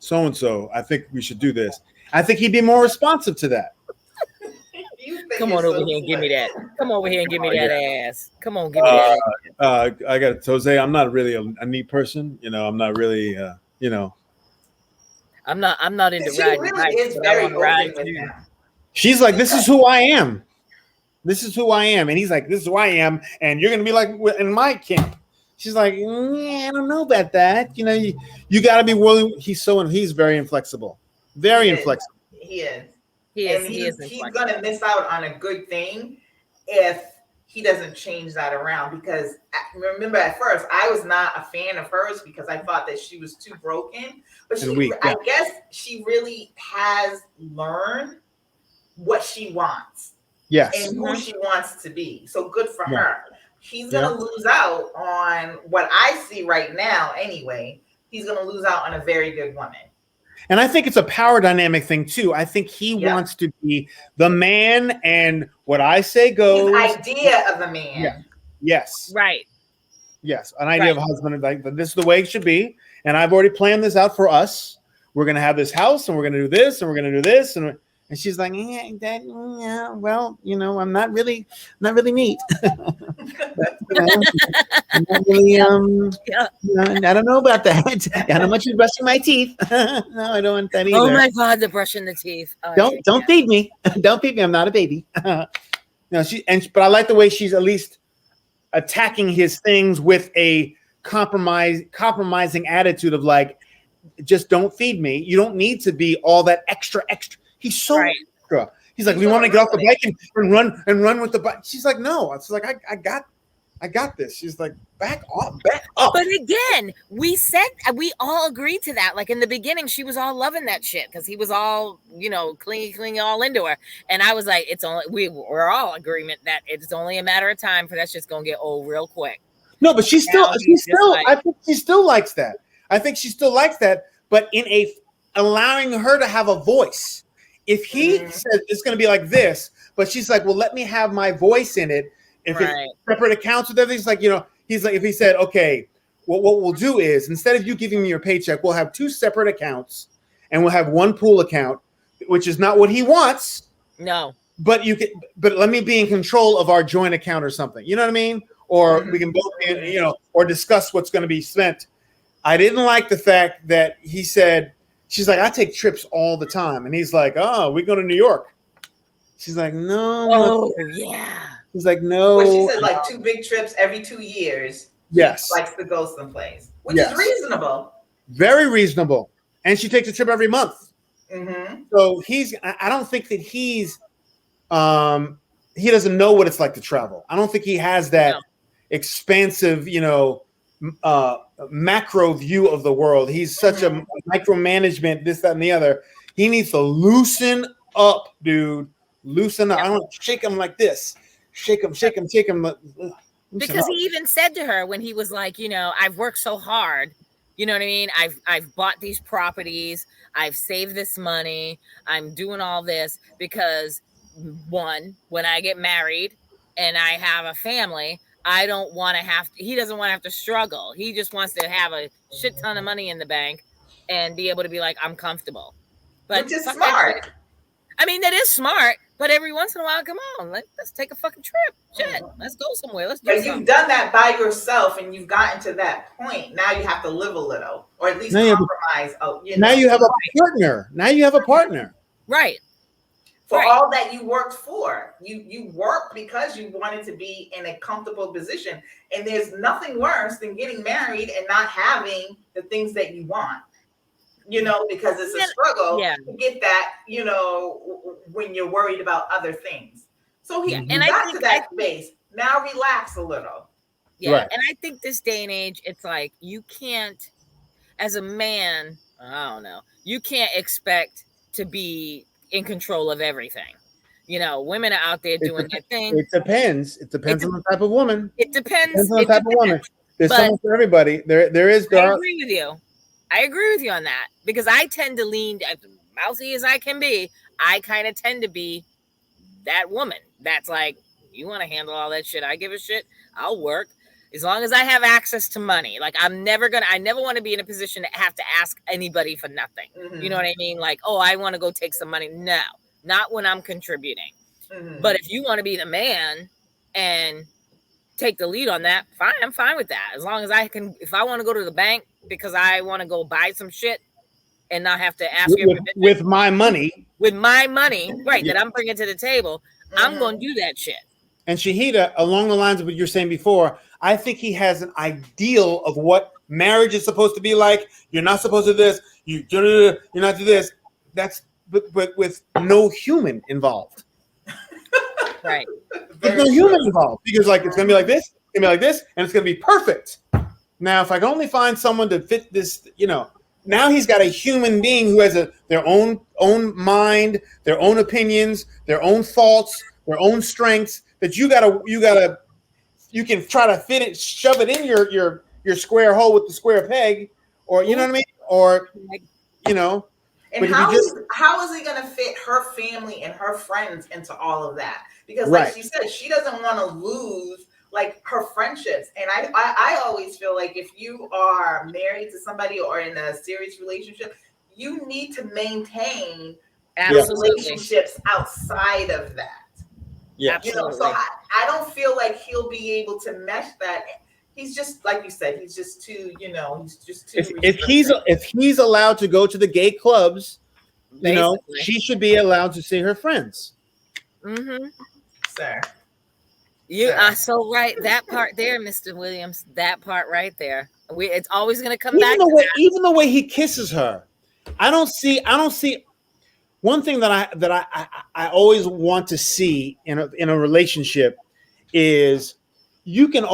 so-and-so, I think we should do this. I think he'd be more responsive to that. Come on over here and give me that. Come over here and give me that ass. Come on, give me that. I got it, Jose. I'm not really a neat person. I'm not really. I'm not into She riding really bikes, is but very I want to ride open with too. him. She's like, this is who I am. This is who I am. And he's like, this is who I am. And you're going to be like in my camp. She's like, I don't know about that. You got to be willing. He's very inflexible. Very inflexible. He is. He's going to miss out on a good thing if he doesn't change that around. Because remember, at first, I was not a fan of hers because I thought that she was too broken. But I guess she really has learned what she wants. Yes. And who she wants to be. So good for her. He's going to lose out on what I see right now anyway. He's going to lose out on a very good woman. And I think it's a power dynamic thing too. I think he wants to be the man, and what I say goes. His idea of a man. Yeah. Yes. Right. Yes. An idea of a husband. Like, this is the way it should be. And I've already planned this out for us. We're going to have this house, and we're going to do this, and we're going to do this. And she's like, well, I'm not really neat. I'm not really, I don't know about that. I don't want you brushing my teeth. No, I don't want that either. Oh my God, the brushing the teeth. Oh, don't feed me. Don't feed me. I'm not a baby. But I like the way she's at least attacking his things with a compromising attitude of like, just don't feed me. You don't need to be all that extra. He's so extra. He's like, we want to get off the bike and run with the bike. She's like, no. It's like, I got this. She's like, back up. But again, we all agreed to that. Like in the beginning, she was all loving that shit because he was all, clingy all into her. And I was like, we're all agreement that it's only a matter of time for that shit's gonna get old real quick. No, but I think she still likes that. I think she still likes that, but in allowing her to have a voice. If he says it's going to be like this, but she's like, well, let me have my voice in it. If it's separate accounts with everything, it's like, he's like, if he said, okay, what we'll do is instead of you giving me your paycheck, we'll have two separate accounts and we'll have one pool account, which is not what he wants. No. But let me be in control of our joint account or something. You know what I mean? Or we can both be, or discuss what's going to be spent. I didn't like the fact that he said, she's like, I take trips all the time. And he's like, oh, we go to New York. She's like, no. Oh, yeah. He's like, no. Well, she said like 2 big trips every 2 years. Yes. She likes to go someplace, which is reasonable. Very reasonable. And she takes a trip every month. Mm-hmm. So I don't think that he doesn't know what it's like to travel. I don't think he has that expansive, macro view of the world. He's such a micromanagement, this, that, and the other. He needs to loosen up, dude. Loosen up. I don't shake him like this. Shake him. Because he even said to her when he was like, I've worked so hard. You know what I mean? I've bought these properties. I've saved this money. I'm doing all this because one, when I get married and I have a family, I don't want to he doesn't want to have to struggle. He just wants to have a shit ton of money in the bank and be able to be like, I'm comfortable. But which is smart. I mean, that is smart, but every once in a while, come on, let's take a fucking trip. Shit, let's go somewhere. Let's do something. You've done that by yourself and you've gotten to that point. Now you have to live a little or at least compromise. Now you have a partner. Now you have a partner. Right. For all that you worked for. You worked because you wanted to be in a comfortable position. And there's nothing worse than getting married and not having the things that you want. Because it's a struggle to get that, when you're worried about other things. So he got to that space. Now relax a little. Yeah. Right. And I think this day and age, it's like you can't, as a man, I don't know, you can't expect to be in control of everything. Women are out there doing their thing. It depends. It depends on the type of woman. It depends on the type of woman. There's someone for everybody. There is. I agree with you. I agree with you on that because I tend to lean, as mousy as I can be, I kind of tend to be that woman that's like, you want to handle all that shit. I give a shit. I'll work. As long as I have access to money, like I never want to be in a position to have to ask anybody for nothing. Mm-hmm. You know what I mean? Like, oh, I want to go take some money. No, not when I'm contributing. Mm-hmm. But if you want to be the man and take the lead on that, fine, I'm fine with that. As long as I can, if I want to go to the bank because I want to go buy some shit and not have to ask you with my money, right, that I'm bringing to the table, I'm going to do that shit. And Shahida, along the lines of what you're saying before, I think he has an ideal of what marriage is supposed to be like. You're not supposed to do this. You're not to this. That's but with no human involved. Right. There's no human involved because like it's gonna be like this, it's gonna be like this, and it's gonna be perfect. Now, if I can only find someone to fit this, now he's got a human being who has their own mind, their own opinions, their own faults, their own strengths. That you can try to fit it, shove it in your square hole with the square peg, or you know what I mean, or And how is he going to fit her family and her friends into all of that? Because like she said, she doesn't want to lose like her friendships. And I always feel like if you are married to somebody or in a serious relationship, you need to maintain relationships outside of that. Yeah, so I don't feel like he'll be able to mesh that. He's just like you said. He's just too. He's just too. If he's allowed to go to the gay clubs, she should be allowed to see her friends. Mm-hmm. Sir, you are so right. That part there, Mr. Williams. That part right there. It's always going to come back. Even the way he kisses her, I don't see. One thing that I always want to see in a relationship is you can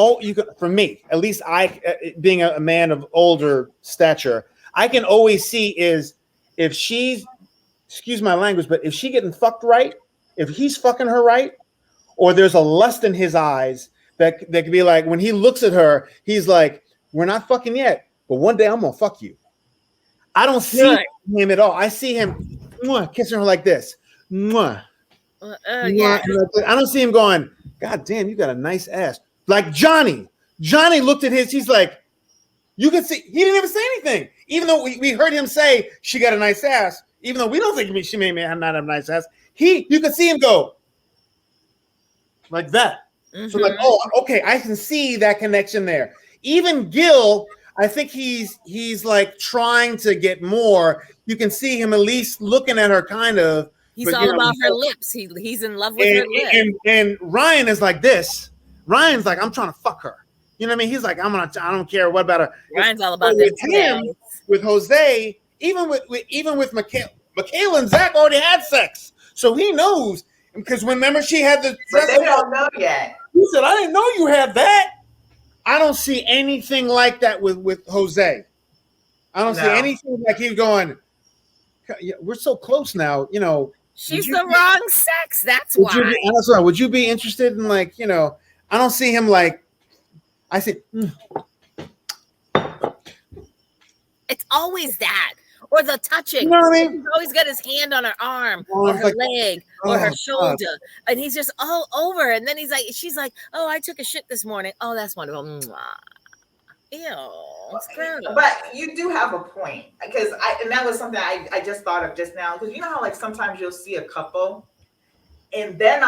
for me at least, I being a man of older stature, I can always see is if she's, excuse my language, but if she getting fucked right, if he's fucking her right, or there's a lust in his eyes that could be like when he looks at her, he's like, we're not fucking yet, but one day I'm gonna fuck you. I don't see him at all. I see him kissing her like this. Yeah. I don't see him going, God damn, you got a nice ass. Like Johnny looked at his, he's like, you can see, he didn't even say anything. Even though we heard him say she got a nice ass, even though we don't think she may not have a nice ass, you could see him go like that. Mm-hmm. So like, oh, okay, I can see that connection there. Even Gil, I think he's like trying to get more. You can see him at least looking at her kind of. He's all about her lips. He's in love with her lips. And Ryan is like this. Ryan's like, I'm trying to fuck her. You know what I mean? He's like, I don't care what about her. Ryan's all about that. With Jose, even with Michaela and Zach already had sex, so he knows because remember she had the. But they don't know yet. He said, I didn't know you had that. I don't see anything like that with Jose. I don't see anything like he's going, we're so close now, She's the wrong sex. That's why. Would you be interested in I don't see him like, I see. It's always that. Or the touching. You know what I mean? He's always got his hand on her arm or her leg or her shoulder. God. And he's just all over. And then she's like, oh, I took a shit this morning. Oh, that's wonderful. Mwah. Ew. But you do have a point. Because and that was something I just thought of just now. Because you know how like sometimes you'll see a couple and they're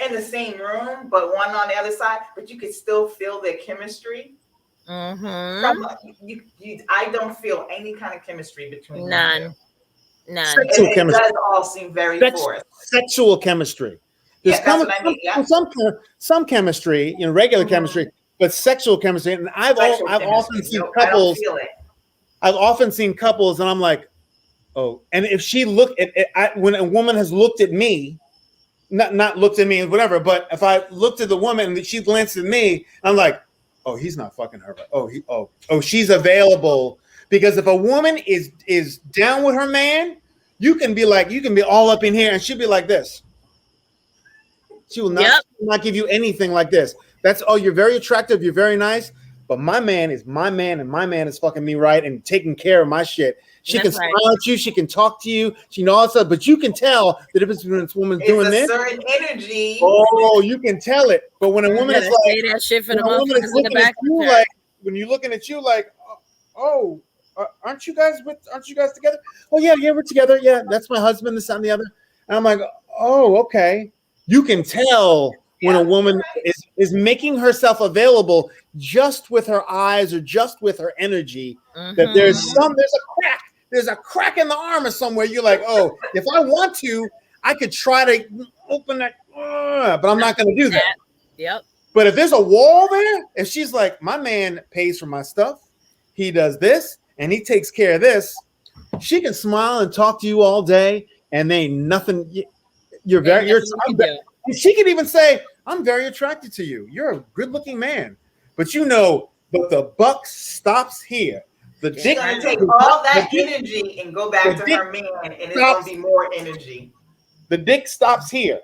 in the same room, but one on the other side, but you could still feel their chemistry. Mm-hmm. I don't feel any kind of chemistry between None. Sexual chemistry. It does all seem very forced. Sexual chemistry. There's some chemistry, regular chemistry, but sexual chemistry. And I've often seen couples. I've often seen couples, and I'm like, oh. And if she looked when a woman has looked at me, not looked at me, whatever. But if I looked at the woman and she glanced at me, I'm like, oh, he's not fucking her. Oh, she's available. Because if a woman is down with her man, you can be all up in here and she'll be like this. She will not give you anything like this. That's, oh, you're very attractive. You're very nice. but my man is my man, and my man is fucking me right and taking care of my shit. She can smile at you, she can talk to you, she knows all that stuff, but you can tell the difference between this woman's doing this. Certain energy. Oh, you can tell it. But when a woman is like, say that shit for the motherfuckers in the back of the like, when you're looking at you like, oh, aren't you guys together? Oh yeah, we're together. Yeah, that's my husband, this and the other. And I'm like, oh, okay. You can tell when a woman is making herself available just with her eyes or just with her energy, that there's a crack in the armor somewhere. You're like, oh, if I want to, I could try to open that, but I'm not going to do that. Yep. But if there's a wall there, if she's like, my man pays for my stuff, he does this, and he takes care of this, she can smile and talk to you all day, and they ain't nothing. She can even say, I'm very attracted to you. You're a good-looking man. But but the buck stops here. She's gonna take all that energy and go back to her man, and it's gonna be more energy. The dick stops here.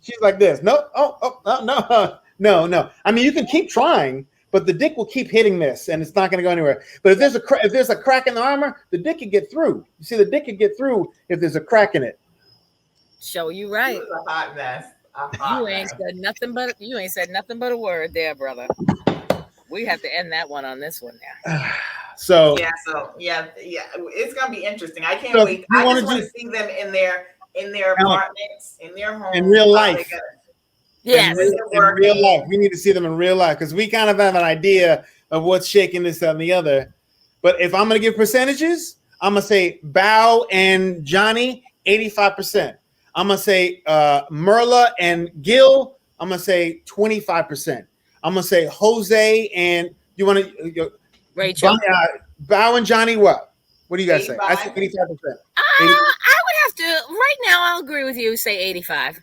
She's like this. No. I mean, you can keep trying, but the dick will keep hitting this, and it's not going to go anywhere. But if there's a crack in the armor, the dick can get through. You see, the dick can get through if there's a crack in it. Show you right. It was a hot mess. You ain't said nothing but a word there, brother. We have to end that one on this one now. So it's gonna be interesting. I can't wait. I just want to see them in their apartments, in their homes, in real life. Yes, in real life. We need to see them in real life because we kind of have an idea of what's shaking this and the other. But if I'm gonna give percentages, I'm gonna say Bao and Johnny 85%. I'm gonna say Myrla and Gil. I'm gonna say 25%. I'm gonna say Jose and you want to Rachel. Bao and Johnny. What do you guys say? I say 85%. I would have to right now. I'll agree with you. Say 85.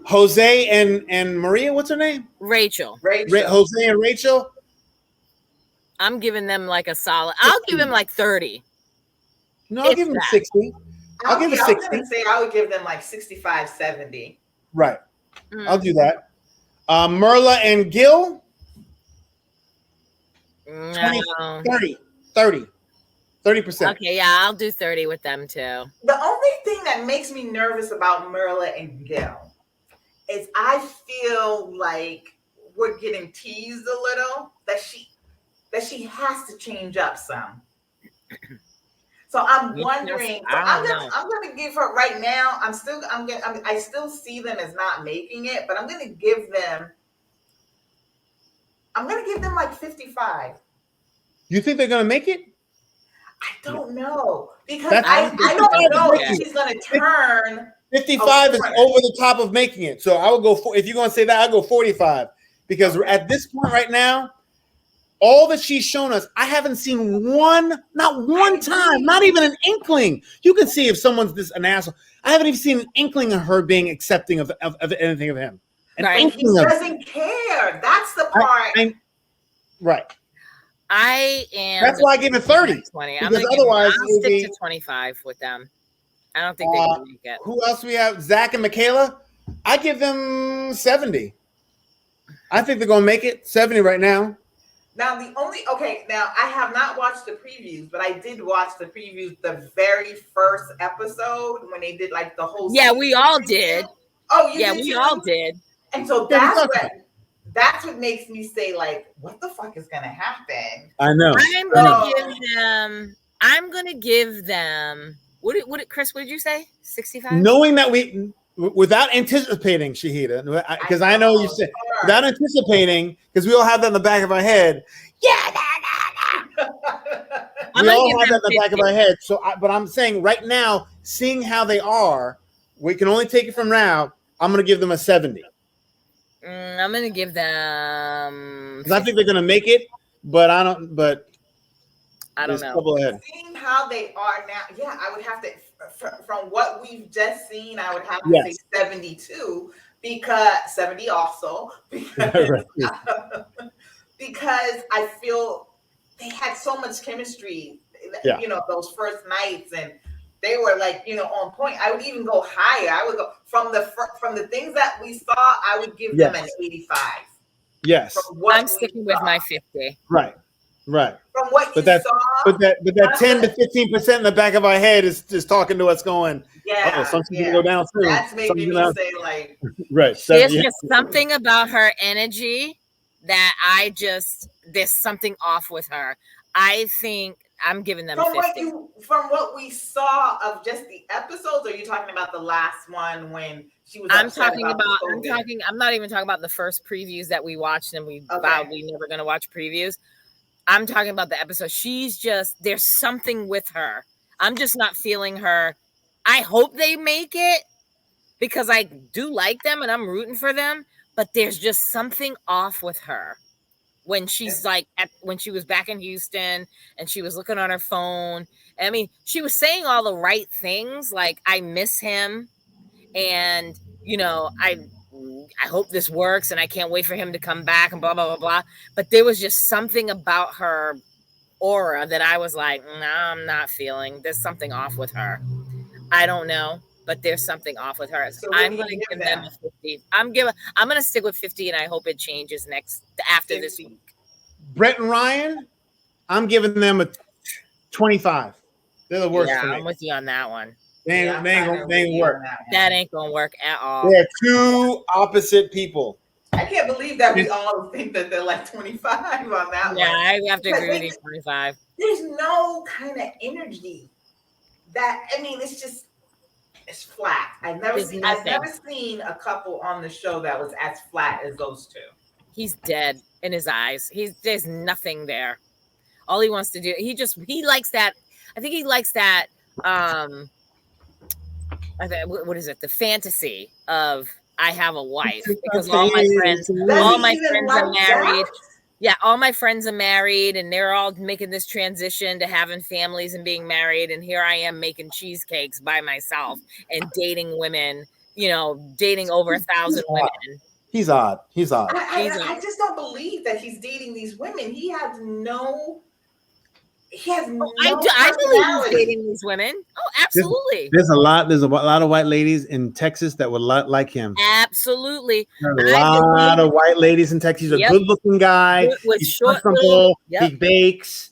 Jose and Maria. What's her name? Rachel. Jose and Rachel. I'm giving them like a solid. I'll give them like 30. No, I'll give them 60. I'll give them 60. I would give them like 65, 70. Right. I'll do that. Myrla and Gil. 30%. Okay, yeah, I'll do 30 with them too. The only thing that makes me nervous about Myrla and Gil is I feel like we're getting teased a little that she has to change up some. So I'm wondering. I'm gonna give her right now. I still see them as not making it, but I'm gonna give them like 55. You think they're gonna make it? I don't know because I don't know if she's gonna turn. 55 is over the top of making it. So I would go if you're gonna say that, I'll go 45 because at this point right now, all that she's shown us, I haven't seen not one time, not even an inkling. You can see if someone's an asshole. I haven't even seen an inkling of her being accepting of anything of him. Right. He doesn't care. That's the part. Right. I am. That's why I give it 30. 20. Because otherwise, I'll stick to 25 with them. I don't think they can make it. Who else we have? Zach and Michaela. I give them 70. I think they're gonna make it 70 right now. Now now I have not watched the previews, but I did watch the previews the very first episode when they did like the whole. Yeah, we all did. Oh, we all did. And so that's what makes me say like, what the fuck is gonna happen? I know. I'm gonna give them. What Chris? What did you say? 65. Knowing that without anticipating, Shahida, because I know you said without anticipating, because we all have that in the back of our head. Yeah, we all have that in the back of our head. So, but I'm saying right now, seeing how they are, we can only take it from now. I'm going to give them a 70. I'm going to give them. Because I think they're going to make it, but I don't. But I don't know. Seeing how they are now, yeah, I would have to. From what we've just seen, I would have to say 72 because 70 also because I feel they had so much chemistry, those first nights, and they were like, on point. I would even go higher. I would go from the things that we saw. I would give them an 85. Yes. From what I'm sticking with my 50. Right. Right. From what But you that, saw. but that 10 to 15% in the back of our head is just talking to us, going, "Oh, something's gonna go down soon." That's making me say like, right. There's just something about her energy that there's something off with her. I think I'm giving them 50. From what we saw of just the episodes, or are you talking about the last one when she was I'm upset talking about I'm not even talking about the first previews that we watched and we vowed we never going to watch previews. I'm talking about the episode. There's something with her. I'm just not feeling her. I hope they make it because I do like them and I'm rooting for them, but there's just something off with her. When she's like, when she was back in Houston and she was looking on her phone. I mean, she was saying all the right things, like, I miss him. And, I hope this works and I can't wait for him to come back and blah, blah, blah, blah. But there was just something about her aura that I was like, no, I'm not feeling. There's something off with her. I don't know, but there's something off with her. So I'm going to give them a 50. I'm going to stick with 50 and I hope it changes after 50. This week. Brett and Ryan, I'm giving them a 25. They're the worst for me. I'm with you on that one. They ain't work. That ain't gonna work at all. They're two opposite people. I can't believe that we all think that they're like 25 on that one. Yeah, I have to agree with you, 25. There's no kind of energy it's flat. I've never seen a couple on the show that was as flat as those two. He's dead in his eyes. There's nothing there. All he wants to do, he likes that. I think he likes that. What is it? The fantasy of I have a wife, because all my friends are married. Yeah, all my friends are married and they're all making this transition to having families and being married. And here I am making cheesecakes by myself and dating women, dating over 1,000 women. He's odd. I just don't believe that he's dating these women. I believe he's dating these women. Oh, absolutely. There's a lot of white ladies in Texas that would like him. Absolutely. There's a lot of white ladies in Texas. He's a good-looking guy. He's short, he bakes.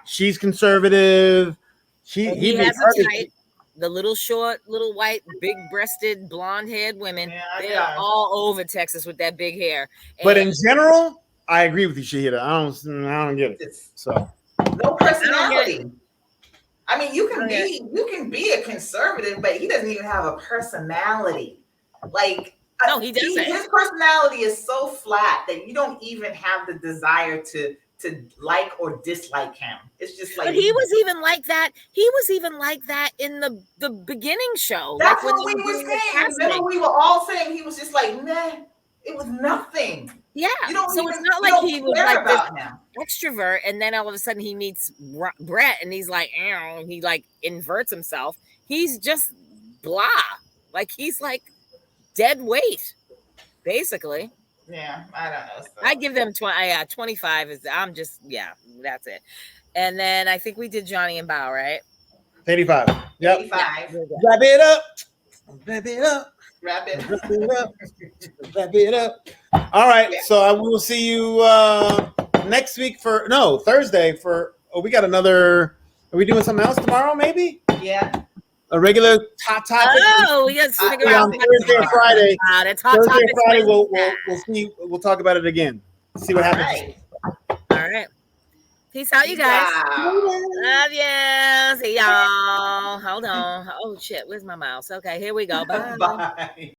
She's conservative. He has a type. The little short, little white, big-breasted, blonde-haired women. They are all over Texas with that big hair. But in general, I agree with you, Shahida. I don't get it. So no personality. I mean, you can be a conservative, but he doesn't even have a personality. Like, no, he doesn't. His personality is so flat that you don't even have the desire to like or dislike him. It's just like, but he was even like that. He was even like that in the beginning show. That's like what we were saying. Remember, we were all saying he was just like, nah, it was nothing. Yeah. So it's not like he was like this extrovert, and then all of a sudden he meets Brett, and he's like, he like inverts himself. He's just blah. Like he's like dead weight, basically. Yeah, I don't know. So. I give them 25 is that's it. And then I think we did Johnny and Bao, right? 85. Yep. 85. Wrap it up. Wrap it up. All right. Yeah. So I will see you next week Thursday we got another. Are we doing something else tomorrow? Maybe. Yeah. A regular hot topic. Oh, we got to figure out Thursday and Friday. That's hot topic. Thursday and Friday, we'll see. We'll talk about it again. See what happens. All right. Peace out, you guys. Love you. See y'all. Hold on. Oh shit. Where's my mouse? Okay, here we go. Bye. Bye.